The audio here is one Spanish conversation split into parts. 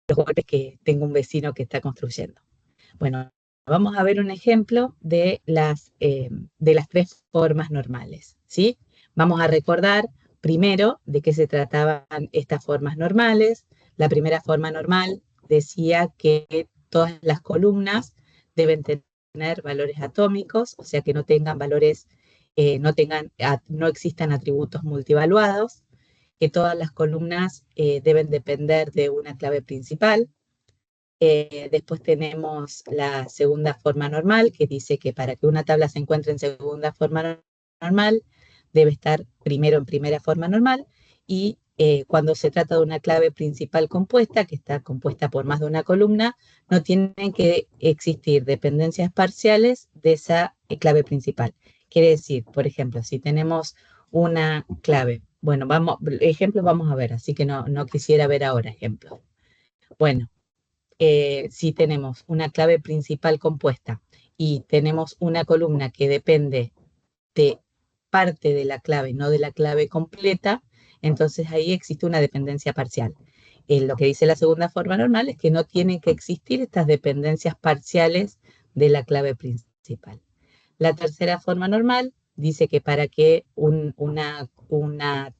los golpes que tengo un vecino que está construyendo. Bueno, vamos a ver un ejemplo de las tres formas normales, ¿sí? Vamos a recordar primero de qué se trataban estas formas normales. La primera forma normal decía que todas las columnas deben tener valores atómicos, o sea que no tengan valores, no existan atributos multivaluados, que todas las columnas deben depender de una clave principal. Después tenemos la segunda forma normal, que dice que para que una tabla se encuentre en segunda forma normal, debe estar primero en primera forma normal, y cuando se trata de una clave principal compuesta, que está compuesta por más de una columna, no tienen que existir dependencias parciales de esa clave principal. Quiere decir, por ejemplo, si tenemos una clave, bueno, ejemplos vamos a ver, así que no quisiera ver ahora ejemplos. Bueno, si tenemos una clave principal compuesta y tenemos una columna que depende de parte de la clave, no de la clave completa, entonces ahí existe una dependencia parcial. Lo que dice la segunda forma normal es que no tienen que existir estas dependencias parciales de la clave principal. La tercera forma normal dice que para que una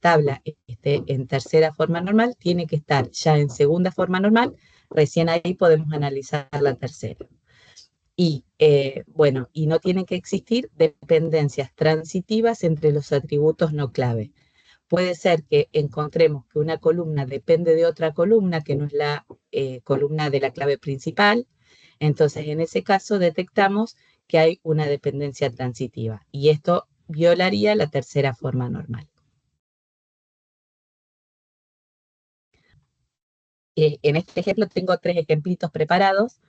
tabla esté en tercera forma normal, tiene que estar ya en segunda forma normal. Recién ahí podemos analizar la tercera. Y bueno, y no tienen que existir dependencias transitivas entre los atributos no clave. Puede ser que encontremos que una columna depende de otra columna que no es la columna de la clave principal. Entonces, en ese caso detectamos que hay una dependencia transitiva y esto violaría la tercera forma normal. En este ejemplo tengo tres ejemplitos preparados.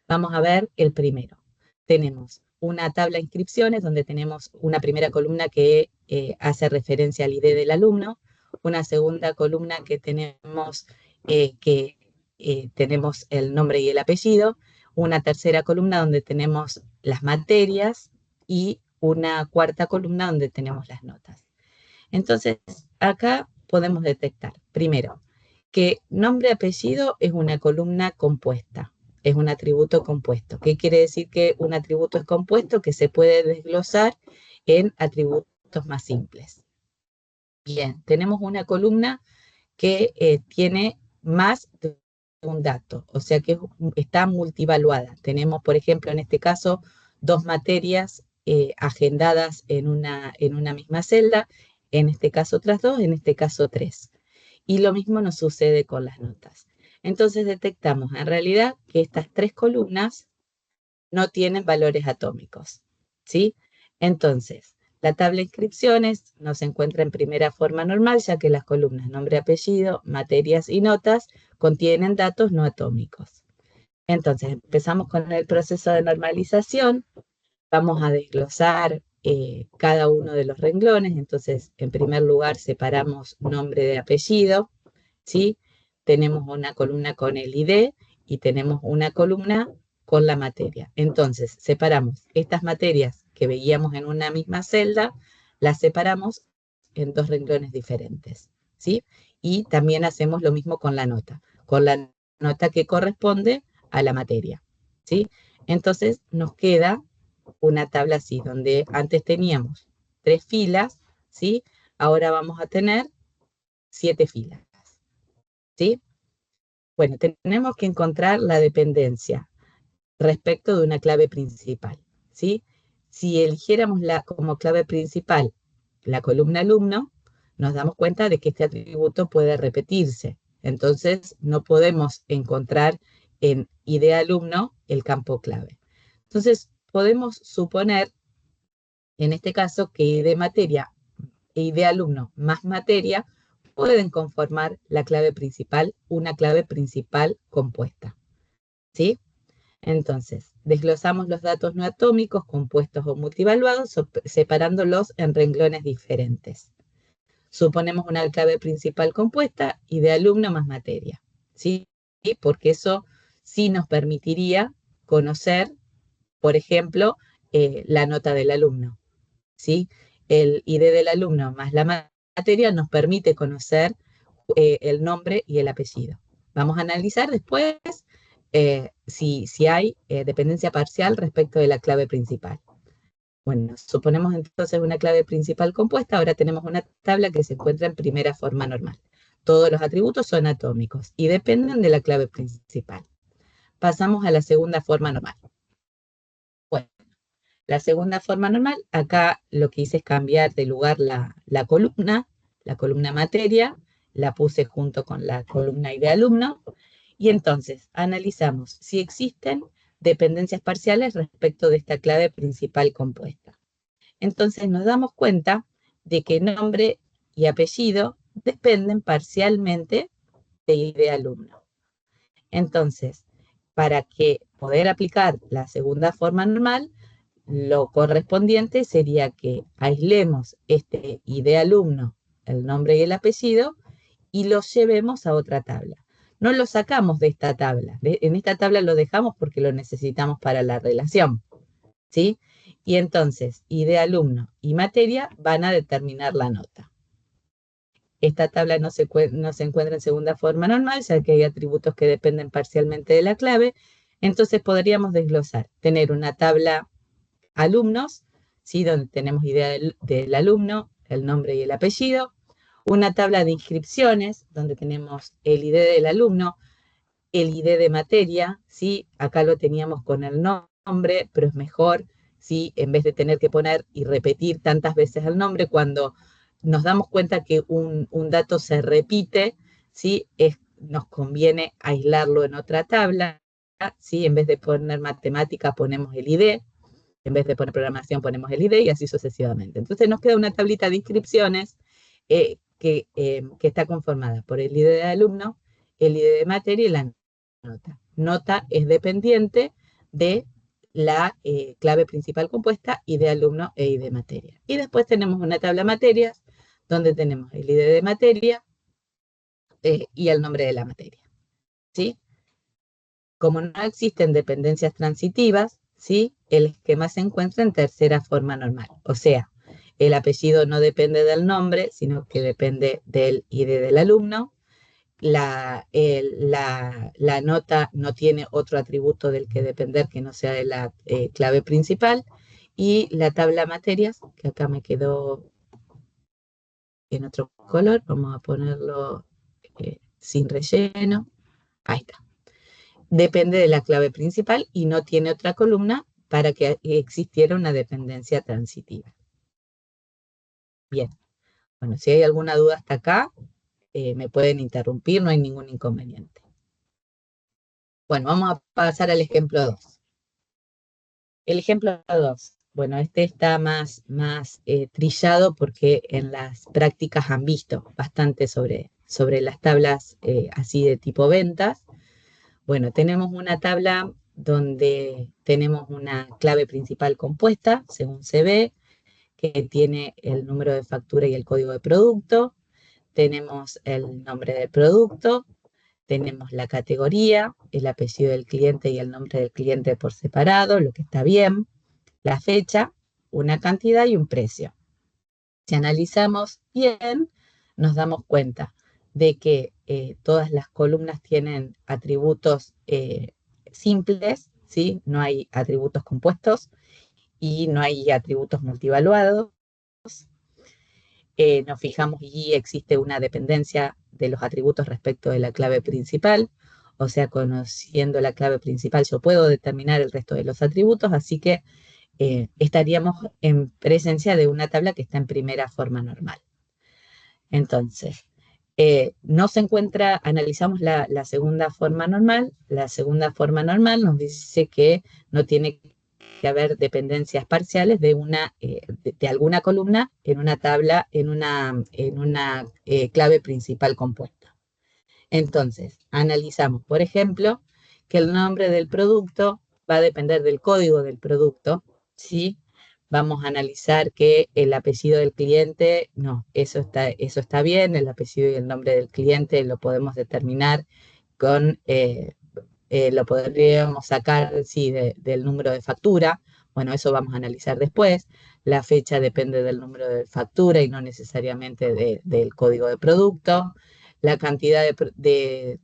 Vamos a ver el primero. Tenemos una tabla de inscripciones donde tenemos una primera columna que hace referencia al ID del alumno, una segunda columna que tenemos el nombre y el apellido, una tercera columna donde tenemos las materias y una cuarta columna donde tenemos las notas. Entonces, acá podemos detectar, primero, que nombre-apellido es una columna compuesta, es un atributo compuesto. ¿Qué quiere decir que un atributo es compuesto? Que se puede desglosar en atributos más simples. Bien, tenemos una columna que tiene más de un dato, o sea que está multivaluada. Tenemos, por ejemplo, en este caso, dos materias agendadas en una misma celda, en este caso otras dos, en este caso tres. Y lo mismo nos sucede con las notas. Entonces detectamos en realidad que estas tres columnas no tienen valores atómicos, ¿sí? Entonces, la tabla de inscripciones no se encuentra en primera forma normal, ya que las columnas nombre, apellido, materias y notas contienen datos no atómicos. Entonces, empezamos con el proceso de normalización. Vamos a desglosar cada uno de los renglones. Entonces, en primer lugar, separamos nombre de apellido, ¿sí? Tenemos una columna con el ID y tenemos una columna con la materia. Entonces, separamos estas materias que veíamos en una misma celda, las separamos en dos renglones diferentes, ¿sí? Y también hacemos lo mismo con la nota que corresponde a la materia, ¿sí? Entonces, nos queda una tabla así, donde antes teníamos 3 filas, ¿sí? Ahora vamos a tener 7 filas, ¿sí? Bueno, tenemos que encontrar la dependencia respecto de una clave principal, ¿sí? Si eligiéramos como clave principal la columna alumno, nos damos cuenta de que este atributo puede repetirse. Entonces, no podemos encontrar en ID alumno el campo clave. Entonces, podemos suponer, en este caso, que ID materia e ID alumno más materia pueden conformar la clave principal, una clave principal compuesta, ¿sí? Entonces, desglosamos los datos no atómicos, compuestos o multivaluados, separándolos en renglones diferentes. Suponemos una clave principal compuesta y de alumno más materia, ¿sí? Porque eso sí nos permitiría conocer, por ejemplo, la nota del alumno, ¿sí? El ID del alumno más la materia nos permite conocer el nombre y el apellido. Vamos a analizar después si hay dependencia parcial respecto de la clave principal. Bueno, suponemos entonces una clave principal compuesta, ahora tenemos una tabla que se encuentra en primera forma normal. Todos los atributos son atómicos y dependen de la clave principal. Pasamos a la segunda forma normal. Bueno, la segunda forma normal, acá lo que hice es cambiar de lugar la columna materia, la puse junto con la columna ID alumno, y entonces analizamos si existen dependencias parciales respecto de esta clave principal compuesta. Entonces nos damos cuenta de que nombre y apellido dependen parcialmente de ID alumno. Entonces, para que poder aplicar la segunda forma normal, lo correspondiente sería que aislemos este ID alumno, el nombre y el apellido, y lo llevemos a otra tabla. No lo sacamos de esta tabla. En esta tabla lo dejamos porque lo necesitamos para la relación, ¿sí? Y entonces, ID alumno y materia van a determinar la nota. Esta tabla no se encuentra en segunda forma normal, ya que hay atributos que dependen parcialmente de la clave. Entonces podríamos desglosar, tener una tabla alumnos, ¿sí? Donde tenemos idea del alumno, el nombre y el apellido. Una tabla de inscripciones, donde tenemos el ID del alumno, el ID de materia, ¿sí? Acá lo teníamos con el nombre, pero es mejor, ¿sí? En vez de tener que poner y repetir tantas veces el nombre, cuando nos damos cuenta que un dato se repite, ¿sí? Nos conviene aislarlo en otra tabla, ¿sí? En vez de poner matemática ponemos el ID, en vez de poner programación ponemos el ID y así sucesivamente. Entonces nos queda una tablita de inscripciones que está conformada por el ID de alumno, el ID de materia y la nota. Nota es dependiente de la clave principal compuesta, ID de alumno e ID de materia. Y después tenemos una tabla materias, donde tenemos el ID de materia y el nombre de la materia, ¿sí? Como no existen dependencias transitivas, ¿sí? El esquema se encuentra en tercera forma normal. O sea, el apellido no depende del nombre, sino que depende del ID del alumno. La nota no tiene otro atributo del que depender que no sea de la clave principal. Y la tabla materias, que acá me quedó en otro color, vamos a ponerlo sin relleno. Ahí está. Depende de la clave principal y no tiene otra columna para que existiera una dependencia transitiva. Bien, bueno, si hay alguna duda hasta acá, me pueden interrumpir, no hay ningún inconveniente. Bueno, vamos a pasar al ejemplo 2. El ejemplo 2, bueno, este está más trillado porque en las prácticas han visto bastante sobre las tablas así de tipo ventas. Bueno, tenemos una tabla donde tenemos una clave principal compuesta, según se ve, que tiene el número de factura y el código de producto. Tenemos el nombre del producto, tenemos la categoría, el apellido del cliente y el nombre del cliente por separado, lo que está bien, la fecha, una cantidad y un precio. Si analizamos bien, nos damos cuenta de que todas las columnas tienen atributos simples, ¿sí? No hay atributos compuestos y no hay atributos multivaluados. Nos fijamos y existe una dependencia de los atributos respecto de la clave principal, o sea, conociendo la clave principal yo puedo determinar el resto de los atributos, así que estaríamos en presencia de una tabla que está en primera forma normal. Entonces, no se encuentra, analizamos la segunda forma normal. La segunda forma normal nos dice que no tiene que haber dependencias parciales de alguna columna en una tabla, en una clave principal compuesta. Entonces, analizamos, por ejemplo, que el nombre del producto va a depender del código del producto, ¿sí? Vamos a analizar que el apellido del cliente, no, eso está bien, el apellido y el nombre del cliente lo podemos determinar lo podríamos sacar, sí, del número de factura. Bueno, eso vamos a analizar después. La fecha depende del número de factura y no necesariamente del código de producto. La cantidad de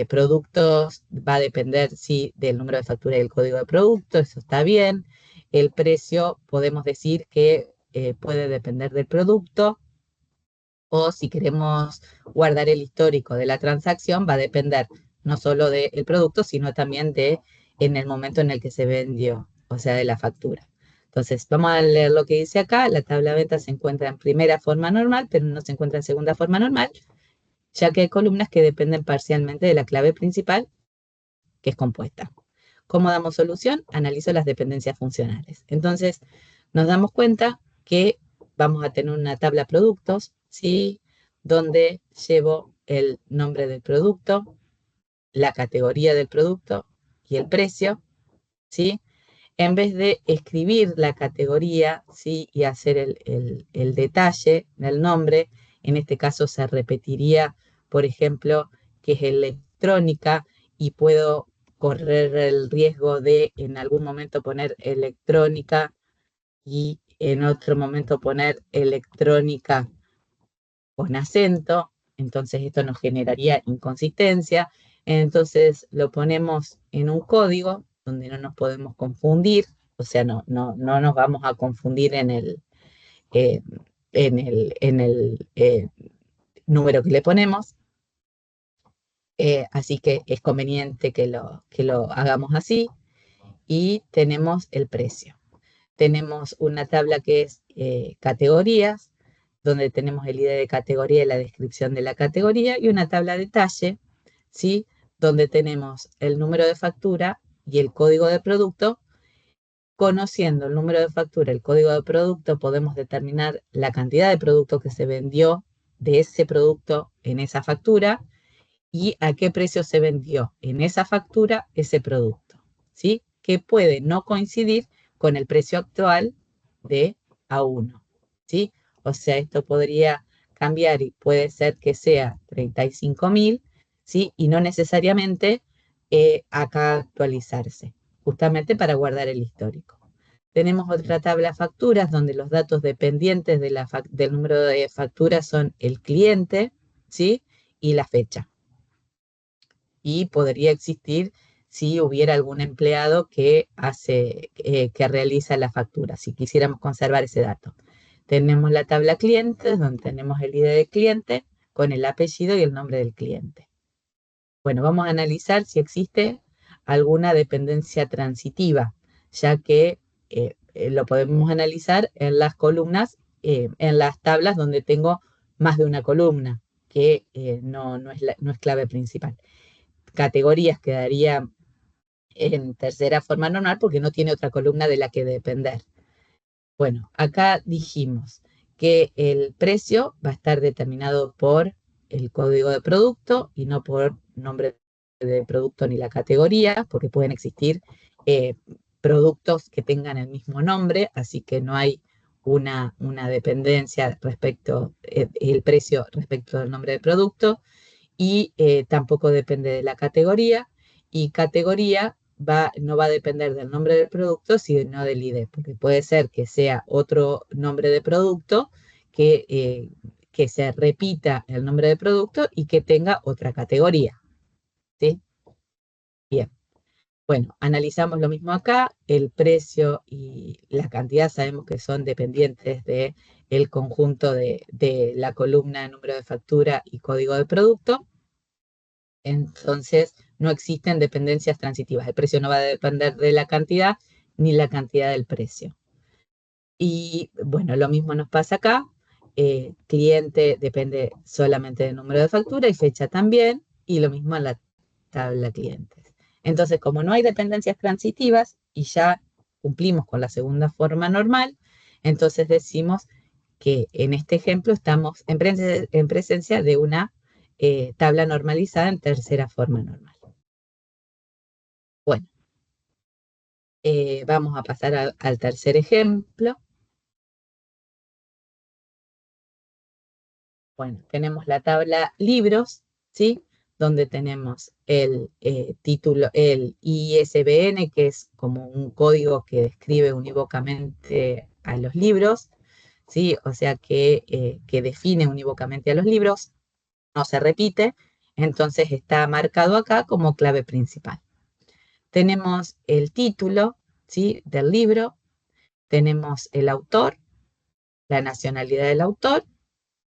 productos va a depender, sí, del número de factura y el código de producto, eso está bien. El precio, podemos decir que puede depender del producto, o si queremos guardar el histórico de la transacción, va a depender no solo del producto, sino también de en el momento en el que se vendió, o sea, de la factura. Entonces, vamos a leer lo que dice acá. La tabla de ventas se encuentra en primera forma normal, pero no se encuentra en segunda forma normal, ya que hay columnas que dependen parcialmente de la clave principal, que es compuesta. ¿Cómo damos solución? Analizo las dependencias funcionales. Entonces, nos damos cuenta que vamos a tener una tabla productos, ¿sí? Donde llevo el nombre del producto, la categoría del producto y el precio, ¿sí? En vez de escribir la categoría, ¿sí? Y hacer el detalle del nombre, en este caso se repetiría, por ejemplo, que es electrónica, y puedo correr el riesgo de en algún momento poner electrónica y en otro momento poner electrónica con acento. Entonces esto nos generaría inconsistencia. Entonces lo ponemos en un código donde no nos podemos confundir, o sea, no nos vamos a confundir eh, en el número que le ponemos. Así que es conveniente que lo hagamos así. Y tenemos el precio. Tenemos una tabla que es categorías, donde tenemos el ID de categoría y la descripción de la categoría, y una tabla detalle, ¿sí? Donde tenemos el número de factura y el código de producto. Conociendo el número de factura, el código de producto, podemos determinar la cantidad de producto que se vendió de ese producto en esa factura y a qué precio se vendió en esa factura ese producto, ¿sí? Que puede no coincidir con el precio actual de A1, ¿sí? O sea, esto podría cambiar y puede ser que sea 35.000, ¿sí? Y no necesariamente acá actualizarse, justamente para guardar el histórico. Tenemos otra tabla facturas donde los datos dependientes del número de facturas son el cliente, ¿sí? Y la fecha. Y podría existir si hubiera algún empleado que realiza la factura, si quisiéramos conservar ese dato. Tenemos la tabla clientes, donde tenemos el ID de cliente con el apellido y el nombre del cliente. Bueno, vamos a analizar si existe alguna dependencia transitiva, ya que lo podemos analizar en las columnas, en las tablas donde tengo más de una columna, que no es clave principal. Categorías quedaría en tercera forma normal porque no tiene otra columna de la que depender. Bueno, acá dijimos que el precio va a estar determinado por el código de producto y no por nombre de producto ni la categoría, porque pueden existir eh, productos que tengan el mismo nombre, así que no hay una dependencia respecto el precio respecto del nombre del producto, y tampoco depende de la categoría, y categoría no va a depender del nombre del producto, sino del ID, porque puede ser que sea otro nombre de producto, que se repita el nombre de producto y que tenga otra categoría, ¿sí? Bien, bueno, analizamos lo mismo acá. El precio y la cantidad sabemos que son dependientes del conjunto de la columna número de factura y código de producto. Entonces, no existen dependencias transitivas. El precio no va a depender de la cantidad ni la cantidad del precio. Y bueno, lo mismo nos pasa acá. Cliente depende solamente del número de factura y fecha también, y lo mismo en la tabla clientes. Entonces, como no hay dependencias transitivas y ya cumplimos con la segunda forma normal, entonces decimos que en este ejemplo estamos en presencia de una tabla normalizada en tercera forma normal. Bueno, vamos a pasar al tercer ejemplo. Bueno, tenemos la tabla libros, ¿sí? Donde tenemos el título, el ISBN, que es como un código que describe unívocamente a los libros, ¿sí? O sea que define unívocamente a los libros. no se repite, entonces está marcado acá como clave principal. Tenemos el título, ¿sí?, del libro, tenemos el autor, la nacionalidad del autor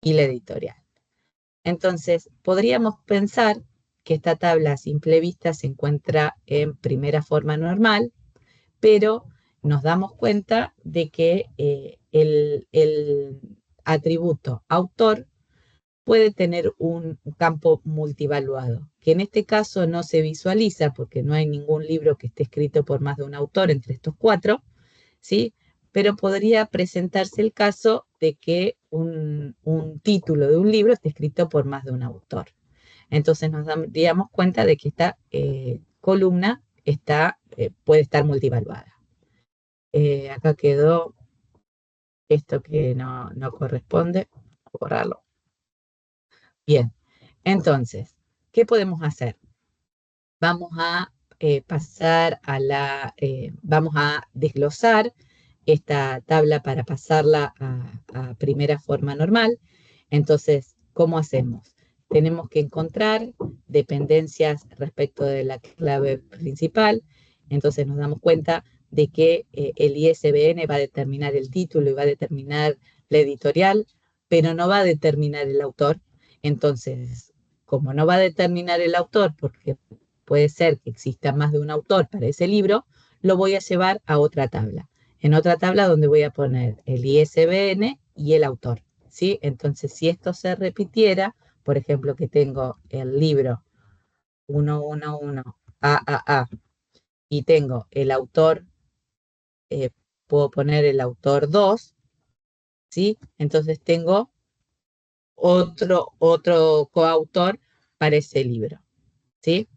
y la editorial. Entonces, podríamos pensar que esta tabla a simple vista se encuentra en primera forma normal, pero nos damos cuenta de que el atributo autor puede tener un campo multivaluado, que en este caso no se visualiza porque no hay ningún libro que esté escrito por más de un autor entre estos cuatro, ¿sí? Pero podría presentarse el caso de que un título de un libro esté escrito por más de un autor. Entonces nos daríamos cuenta de que esta columna puede estar multivaluada. Acá quedó esto que no corresponde, borrarlo. Bien, entonces, ¿qué podemos hacer? Vamos a vamos a desglosar esta tabla para pasarla a primera forma normal. Entonces, ¿cómo hacemos? Tenemos que encontrar dependencias respecto de la clave principal. Entonces nos damos cuenta de que el ISBN va a determinar el título y va a determinar la editorial, pero no va a determinar el autor. Entonces, como no va a determinar el autor, porque puede ser que exista más de un autor para ese libro, lo voy a llevar a otra tabla. En otra tabla donde voy a poner el ISBN y el autor, ¿sí? Entonces, si esto se repitiera, por ejemplo, que tengo el libro 111 AAA y tengo el autor, eh, puedo poner el autor 2, ¿sí? Entonces tengo otro coautor para ese libro, ¿sí?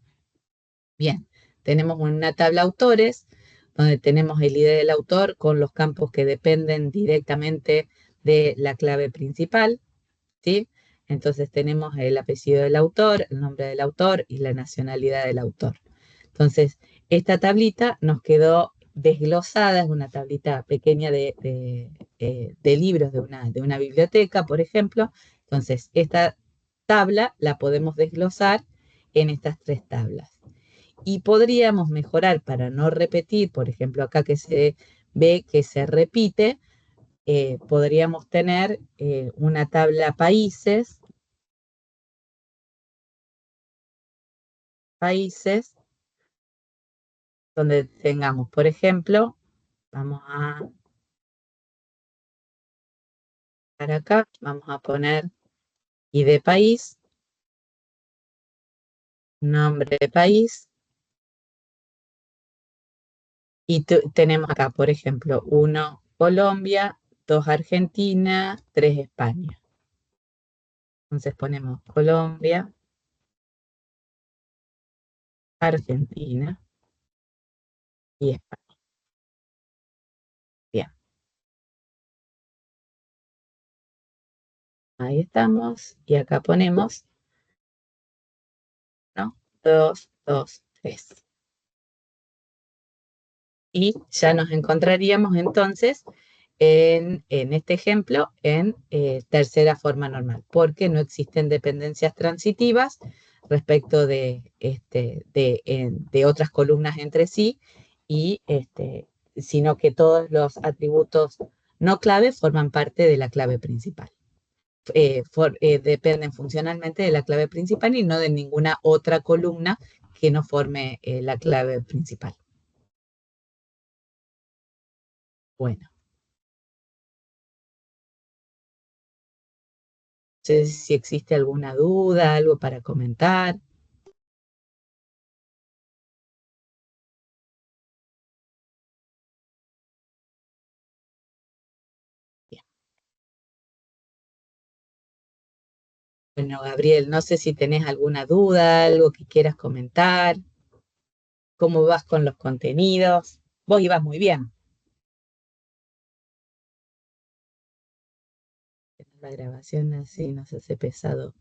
Bien, tenemos una tabla autores donde tenemos el ID del autor con los campos que dependen directamente de la clave principal, ¿sí? Entonces tenemos el apellido del autor, el nombre del autor y la nacionalidad del autor. Entonces, esta tablita nos quedó desglosada, es una tablita pequeña de libros de una biblioteca, por ejemplo. Entonces, esta tabla la podemos desglosar en estas tres tablas. Y podríamos mejorar para no repetir, por ejemplo, acá que se ve que se repite, podríamos tener una tabla países, donde tengamos, por ejemplo, vamos a para acá, vamos a poner ID país, nombre de país, y tenemos acá, por ejemplo, 1 Colombia, 2 Argentina, 3 España. Entonces ponemos Colombia, Argentina y España. Bien, ahí estamos. Y acá ponemos, ¿no? 2, 2, 3. Y ya nos encontraríamos entonces en este ejemplo en tercera forma normal, porque no existen dependencias transitivas respecto de otras columnas entre sí, y sino que todos los atributos no clave forman parte de la clave principal. Dependen funcionalmente de la clave principal y no de ninguna otra columna que no forme la clave principal. Bueno, no sé si existe alguna duda, algo para comentar. Bien. Bueno, Gabriel, no sé si tenés alguna duda, algo que quieras comentar, cómo vas con los contenidos. Vos ibas muy bien. La grabación así nos hace pesado.